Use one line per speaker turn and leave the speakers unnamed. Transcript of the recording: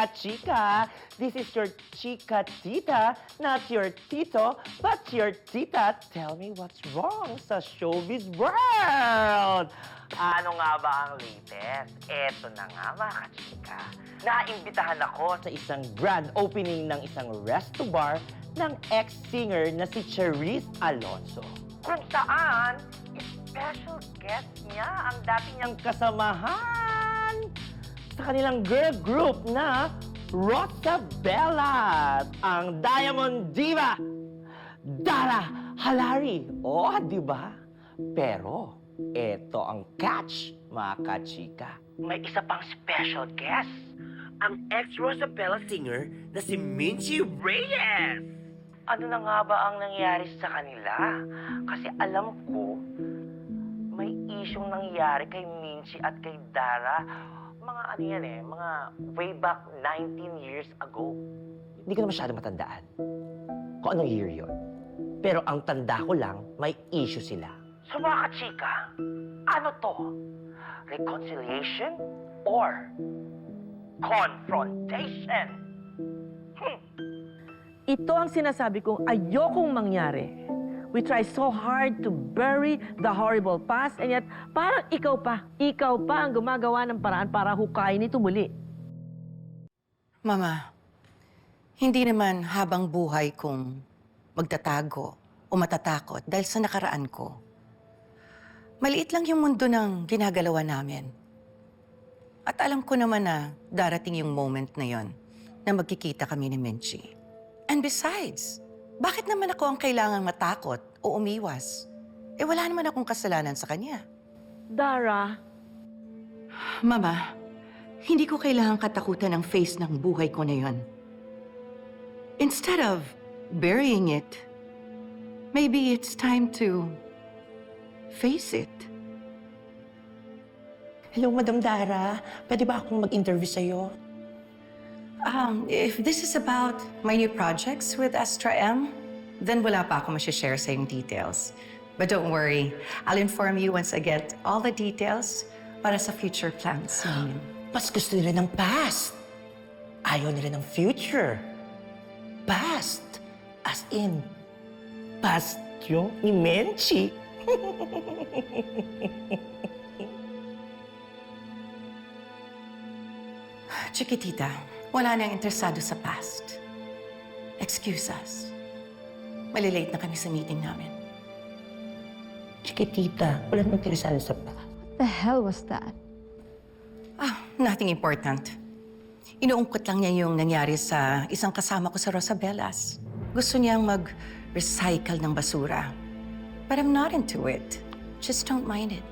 kachika. This is your chika tita, not your tito, but your tita. Tell me what's wrong sa showbiz world. Ano nga ba ang latest? Eto na nga mga kachika. Naimbitahan ako sa isang grand opening ng isang resto bar ng ex-singer na si Charisse Alonso. Kung saan, special guest niya ang dati niyang kasamahan sa kanilang girl group na Rosabella, ang Diamond Diva, Dara Halari. Oh, di ba? Pero, eto ang catch, mga kachika. May isa pang special guest, ang ex-Rosabella singer na si Minchie Reyes. Ano na nga ba ang nangyari sa kanila? Kasi alam ko, may isyong nangyari kay Minchie at kay Dara. Mga ano yan mga way back 19 years ago. Hindi ko na masyado matandaan kung anong year yon. Pero ang tanda ko lang, may issue sila. So mga kachika, ano to? Reconciliation or confrontation?
Ito ang sinasabi kong ayokong mangyari. We try so hard to bury the horrible past, and yet parang ikaw pa ang gumagawa ng paraan para hukayin ito muli.
Mama, hindi naman habang buhay kong magtatago o matatakot dahil sa nakaraan ko. Maliit lang yung mundo ng ginagalawan namin. At alam ko naman na darating yung moment na yon na magkikita kami ni Minchie. And besides, bakit naman ako ang kailangang matakot o umiwas? Eh wala naman akong kasalanan sa kanya.
Dara,
Mama, hindi ko kailangang katakutan ang face ng buhay ko na yon. Instead of burying it, maybe it's time to face it.
Hello, Madam Dara. Pwede ba akong mag-interview sa'yo?
If this is about my new projects with Astra M, then wala pa ako share sa yung details. But don't worry, I'll inform you once I get all the details para sa future plans namin.
Mas gusto nila ng past. Ayaw nila ng future. Past. As in, past yung ni Minchie.
Chiquitita, wala nang interesado sa past. Excuse us. Malilate na kami sa meeting namin.
Chiquitita, wala nang interesado sa past.
What the hell was that?
Nothing important. Inuungkot lang niya yung nangyari sa isang kasama ko sa Rosabellas. Gusto niyang mag-recycle ng basura. But I'm not into it. Just don't mind it.